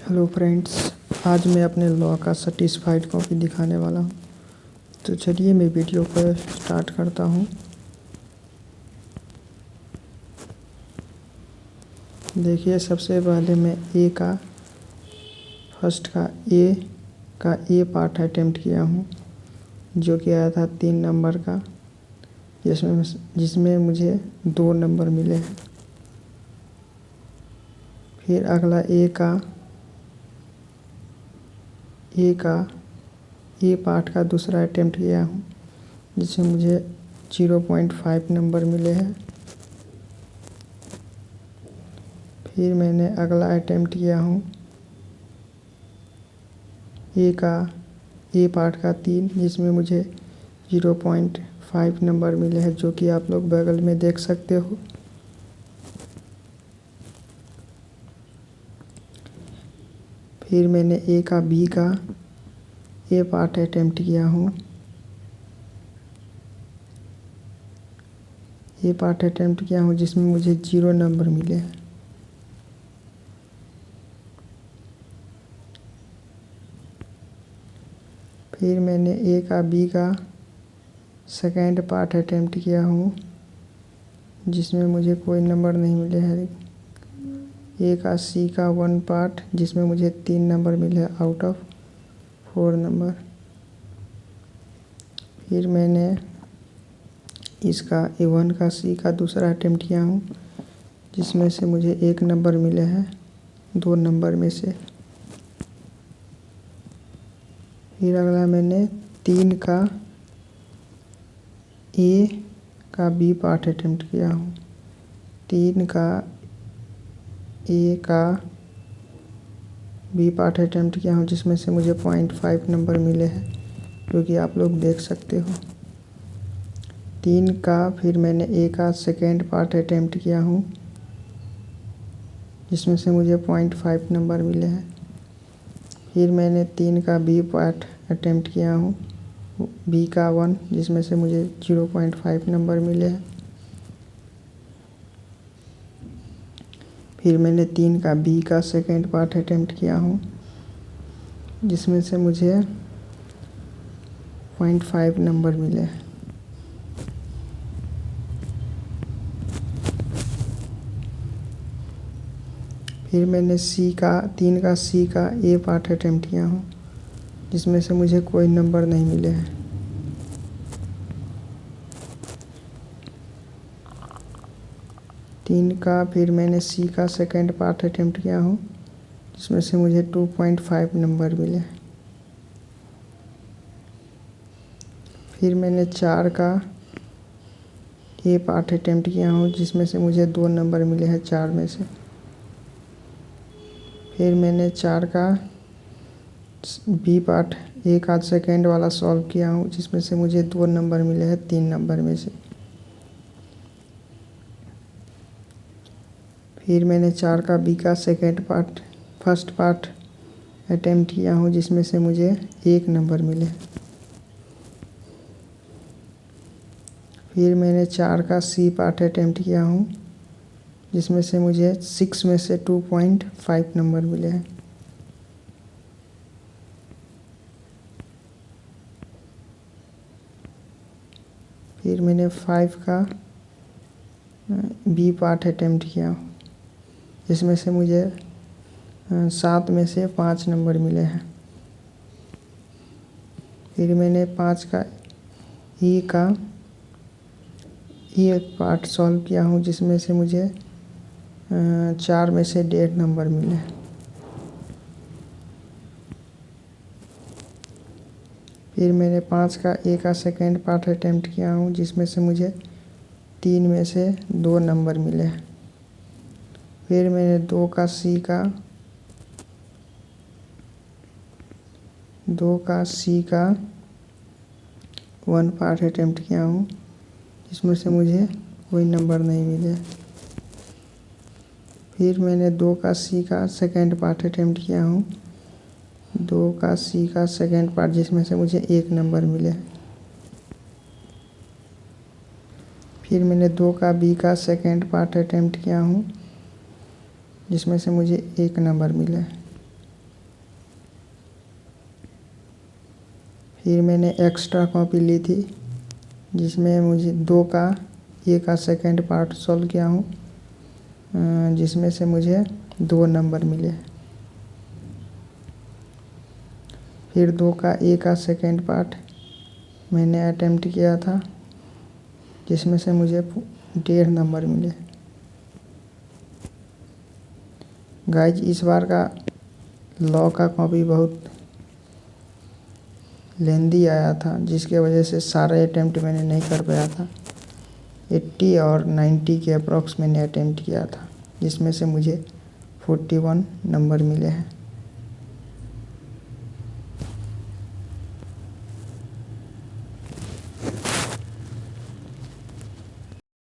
Hello friends, आज मैं अपने लॉ का सर्टिफाइड कॉपी दिखाने वाला हूँ। तो चलिए मैं वीडियो को स्टार्ट करता हूँ। देखिए, सबसे पहले मैं फर्स्ट का ए पार्ट अटेम्प्ट किया हूँ, जो कि आया था 3 नंबर का, जिसमें मुझे 2 नंबर मिले हैं। फिर अगला ए पार्ट का दूसरा अटेम्प्ट किया हूँ, जिसमें मुझे 0.5 नंबर मिले हैं। फिर मैंने अगला अटेम्प्ट किया हूँ ए पार्ट का 3, जिसमें मुझे 0.5 नंबर मिले हैं, जो कि आप लोग बगल में देख सकते हो। फिर मैंने बी का ए पार्ट अटेम्प्ट किया हूँ। जिसमें मुझे 0 नंबर मिले हैं। फिर मैंने बी का सेकेंड पार्ट अटेम्प्ट किया हूँ, जिसमें मुझे कोई नंबर नहीं मिले हैं। सी का 1 पार्ट, जिसमें मुझे 3 नंबर मिले हैं आउट ऑफ 4 नंबर। फिर मैंने इसका A1 का सी का दूसरा अटेम्प्ट किया हूँ, जिसमें से मुझे 1 नंबर मिले हैं 2 नंबर में से। फिर अगला मैंने 3 का ए का बी पार्ट अटेम्प्ट किया हूँ। 3 का ए का बी पार्ट अटेम्प्ट किया हूँ, जिसमें से मुझे 0.5 नंबर मिले हैं, जो कि आप लोग देख सकते हो। 3 का फिर मैंने ए का सेकेंड पार्ट अटेम्प्ट किया हूँ, जिसमें से मुझे 0.5 नंबर मिले हैं। फिर मैंने 3 का बी पार्ट अटेम्प्ट किया हूँ, बी का 1, जिसमें से मुझे 0.5 नंबर मिले हैं। फिर मैंने 3 का बी का सेकेंड पार्ट अटेम्प्ट किया हूँ, जिसमें से मुझे 0.5 नंबर मिले हैं। फिर मैंने 3 का सी का ए पार्ट अटेम्प्ट किया हूँ, जिसमें से मुझे कोई नंबर नहीं मिले हैं। फिर मैंने सी का सेकेंड पार्ट अटेम्प्ट किया हूँ, जिसमें से मुझे 2.5 नंबर मिले। फिर मैंने 4 का ए पार्ट अटेम्प्ट किया हूँ, जिसमें से मुझे 2 नंबर मिले हैं 4 में से। फिर मैंने 4 का बी पार्ट एक आध सेकेंड वाला सॉल्व किया हूँ, जिसमें से मुझे 2 नंबर मिले हैं 3 नंबर में से। फिर मैंने 4 का बी का फर्स्ट पार्ट अटेम्प्ट किया हूँ, जिसमें से मुझे 1 नंबर मिले। फिर मैंने 4 का सी पार्ट अटेम्प्ट किया हूँ, जिसमें से मुझे 6 में से 2.5 नंबर मिले हैं। फिर मैंने 5 का बी पार्ट अटेम्प्ट किया हूँ, जिसमें से मुझे 7 में से 5 नंबर मिले हैं। फिर मैंने 5 का ई पार्ट सॉल्व किया हूँ, जिसमें से मुझे 4 में से 1.5 नंबर मिले। फिर मैंने 5 का ए का सेकेंड पार्ट अटेम्प्ट किया हूँ, जिसमें से मुझे 3 में से 2 नंबर मिले। फिर मैंने 2 का सी का 1 पार्ट अटेम्प्ट किया हूँ, जिसमें से मुझे कोई नंबर नहीं मिले। फिर मैंने 2 का सी का सेकेंड पार्ट अटेम्प्ट किया हूँ, 2 का सी का सेकेंड पार्ट, जिसमें से मुझे 1 नंबर मिले। फिर मैंने 2 का बी का सेकेंड पार्ट अटेम्प्ट किया हूँ, जिसमें से मुझे 1 नंबर मिले। फिर मैंने एक्स्ट्रा कॉपी ली थी जिसमें मुझे 2 का ए का सेकंड पार्ट सॉल्व किया हूँ, जिसमें से मुझे 2 नंबर मिले। फिर 2 का ए का सेकंड पार्ट मैंने अटेम्प्ट किया था जिसमें से मुझे 1.5 नंबर मिले। गाइज इस बार का लॉ का कॉपी बहुत लेंदी आया था जिसके वजह से सारे अटेम्प्ट मैंने नहीं कर पाया था। 80 और 90 के अप्रॉक्स मैंने अटेम्प्ट किया था जिसमें से मुझे 41 नंबर मिले हैं।